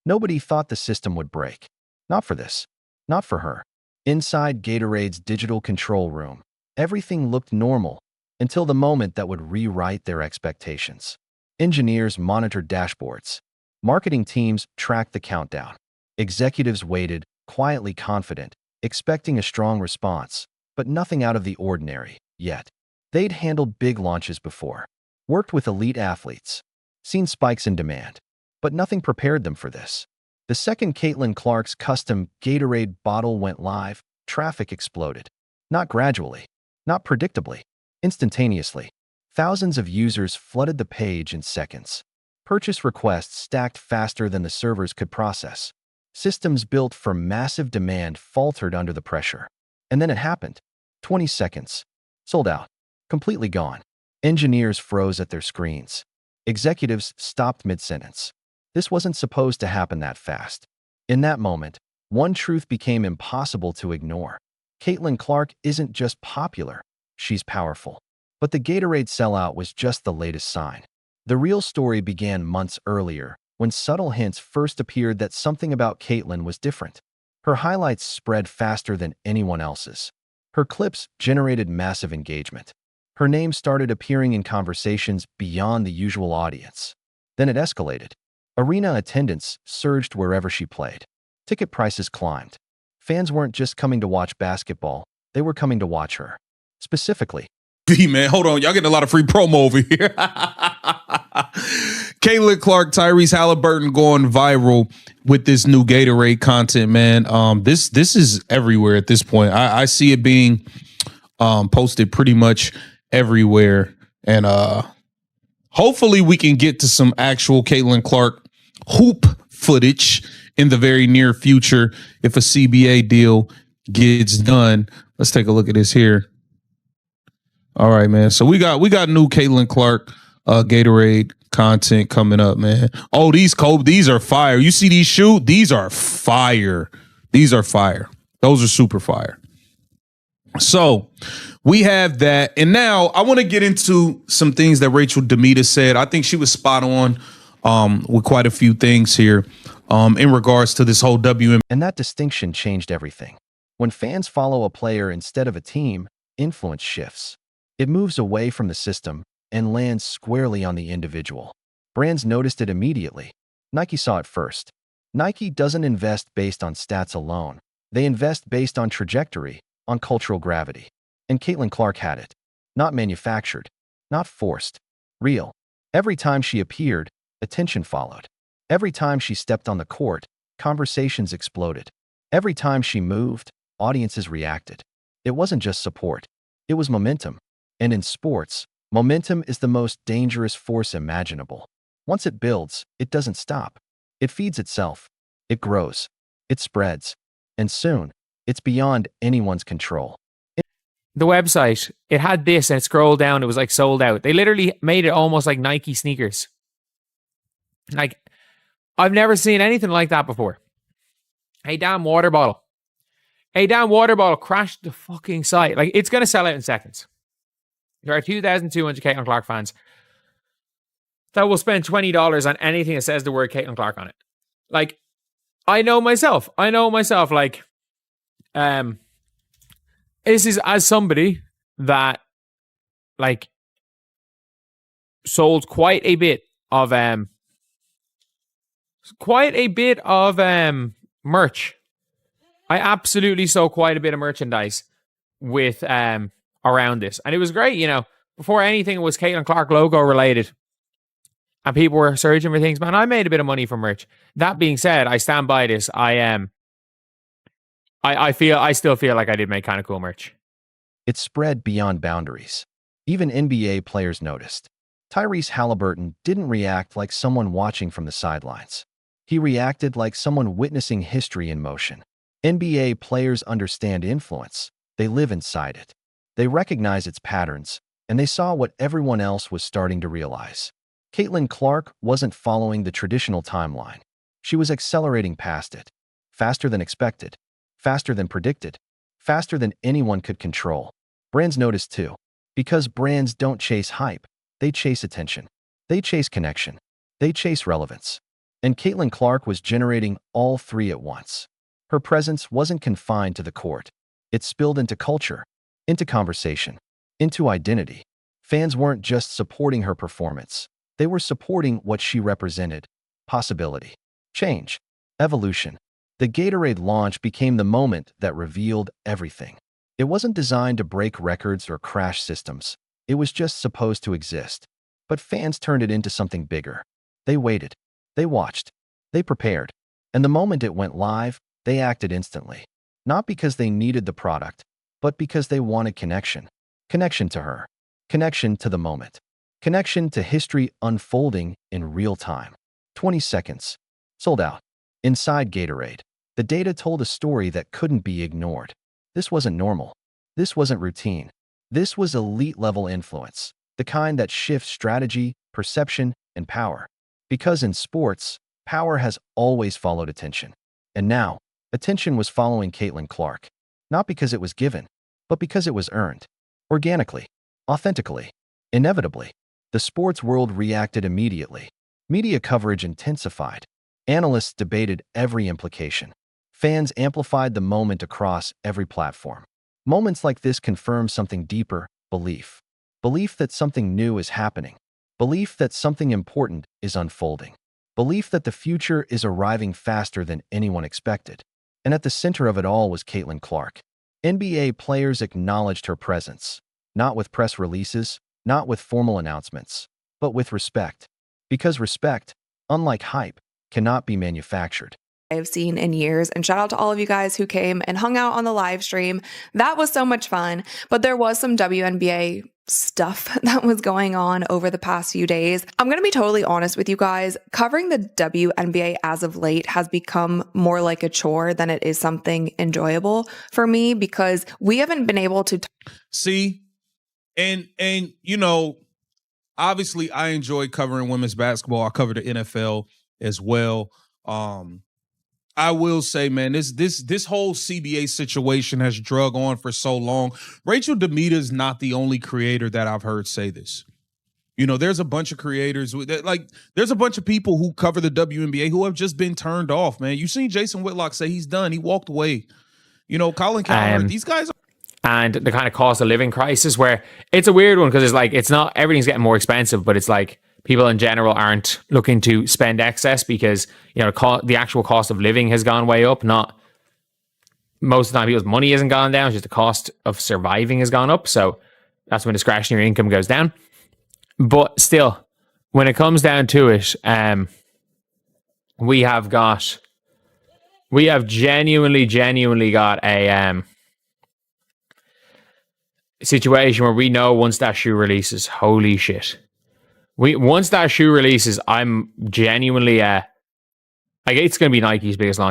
Nobody thought the system would break. Not for this. Not for her. Inside Gatorade's digital control room, everything looked normal until the moment that would rewrite their expectations. Engineers monitored dashboards. Marketing teams tracked the countdown. Executives waited, quietly confident, expecting a strong response, but nothing out of the ordinary, yet. They'd handled big launches before, worked with elite athletes, seen spikes in demand, but nothing prepared them for this. The second Caitlin Clark's custom Gatorade bottle went live, traffic exploded. Not gradually, not predictably, instantaneously. Thousands of users flooded the page in seconds. Purchase requests stacked faster than the servers could process. Systems built for massive demand faltered under the pressure. And then it happened. 20 seconds. Sold out. Completely gone. Engineers froze at their screens. Executives stopped mid-sentence. This wasn't supposed to happen that fast. In that moment, one truth became impossible to ignore. Caitlin Clark isn't just popular, she's powerful. But the Gatorade sellout was just the latest sign. The real story began months earlier, when subtle hints first appeared that something about Caitlin was different. Her highlights spread faster than anyone else's. Her clips generated massive engagement. Her name started appearing in conversations beyond the usual audience. Then it escalated. Arena attendance surged wherever she played. Ticket prices climbed. Fans weren't just coming to watch basketball, they were coming to watch her. Specifically, Man, hold on. Y'all getting a lot of free promo over here. Caitlin Clark, Tyrese Halliburton going viral with this new Gatorade content, man. This is everywhere at this point. I see it being posted pretty much everywhere. And hopefully we can get to some actual Caitlin Clark hoop footage in the very near future if a CBA deal gets done. Let's take a look at this here. All right, man. So we got new Caitlin Clark Gatorade content coming up, man. Oh, these are fire. You see these shoes? These are fire. These are fire. Those are super fire. So we have that. And now I want to get into some things that Rachel Demita said. I think she was spot on with quite a few things here in regards to this whole WNBA. and that distinction changed everything. When fans follow a player instead of a team, influence shifts. It moves away from the system and lands squarely on the individual. Brands noticed it immediately. Nike saw it first. Nike doesn't invest based on stats alone. They invest based on trajectory, on cultural gravity. And Caitlin Clark had it. Not manufactured, not forced, real. Every time she appeared, attention followed. Every time she stepped on the court, conversations exploded. Every time she moved, audiences reacted. It wasn't just support. It was momentum. And in sports, momentum is the most dangerous force imaginable. Once it builds, it doesn't stop. It feeds itself. It grows. It spreads. And soon, it's beyond anyone's control. The website, it had this and it scrolled down. It was like sold out. They literally made it almost like Nike sneakers. Like, I've never seen anything like that before. Hey, damn water bottle. Hey, damn water bottle crashed the fucking site. Like, it's going to sell out in seconds. There are 2,200 Caitlin Clark fans that will spend $20 on anything that says the word Caitlin Clark on it. Like, I know myself. Like, this is as somebody that, like, sold quite a bit of merch. I absolutely sold quite a bit of merchandise with around this. And it was great, you know. Before anything was Caitlin Clark logo related. And people were searching for things. Man, I made a bit of money from merch. That being said, I stand by this. I still feel like I did make kind of cool merch. It spread beyond boundaries. Even NBA players noticed. Tyrese Halliburton didn't react like someone watching from the sidelines. He reacted like someone witnessing history in motion. NBA players understand influence. They live inside it. They recognize its patterns, and they saw what everyone else was starting to realize. Caitlin Clark wasn't following the traditional timeline. She was accelerating past it. Faster than expected. Faster than predicted. Faster than anyone could control. Brands noticed too. Because brands don't chase hype. They chase attention. They chase connection. They chase relevance. And Caitlin Clark was generating all three at once. Her presence wasn't confined to the court. It spilled into culture, into conversation, into identity. Fans weren't just supporting her performance. They were supporting what she represented: possibility, change, evolution. The Gatorade launch became the moment that revealed everything. It wasn't designed to break records or crash systems. It was just supposed to exist. But fans turned it into something bigger. They waited. They watched. They prepared. And the moment it went live, they acted instantly. Not because they needed the product, but because they wanted connection. Connection to her. Connection to the moment. Connection to history unfolding in real time. 20 seconds. Sold out. Inside Gatorade, the data told a story that couldn't be ignored. This wasn't normal. This wasn't routine. This was elite-level influence, the kind that shifts strategy, perception, and power. Because in sports, power has always followed attention. And now, attention was following Caitlin Clark. Not because it was given, but because it was earned. Organically, authentically, inevitably. The sports world reacted immediately. Media coverage intensified. Analysts debated every implication. Fans amplified the moment across every platform. Moments like this confirm something deeper: belief. Belief that something new is happening. Belief that something important is unfolding. Belief that the future is arriving faster than anyone expected. And at the center of it all was Caitlin Clark. NBA players acknowledged her presence, not with press releases, not with formal announcements, but with respect. Because respect, unlike hype, cannot be manufactured. I've seen in years. And shout out to all of you guys who came and hung out on the live stream. That was so much fun. But there was some WNBA stuff that was going on over the past few days. I'm going to be totally honest with you guys. Covering the WNBA as of late has become more like a chore than it is something enjoyable for me, because we haven't been able to see. And you know, obviously I enjoy covering women's basketball. I cover the NFL as well. I will say, man, this whole CBA situation has drug on for so long. Rachel Demita is not the only creator that I've heard say this. You know, there's a bunch of creators there's a bunch of people who cover the WNBA who have just been turned off, man. You seen Jason Whitlock say he's done. He walked away. You know, Colin Cowherd, these guys are. And the kind of cost of living crisis, where it's a weird one, because it's like, it's not, everything's getting more expensive, but it's like people in general aren't looking to spend excess because, you know, the actual cost of living has gone way up. Not most of the time people's money hasn't gone down, it's just the cost of surviving has gone up. So that's when discretionary income goes down. But still, when it comes down to it, we have genuinely got a situation where we know once that shoe releases, holy shit. Once that shoe releases, I'm genuinely like, it's going to be Nike's biggest launch.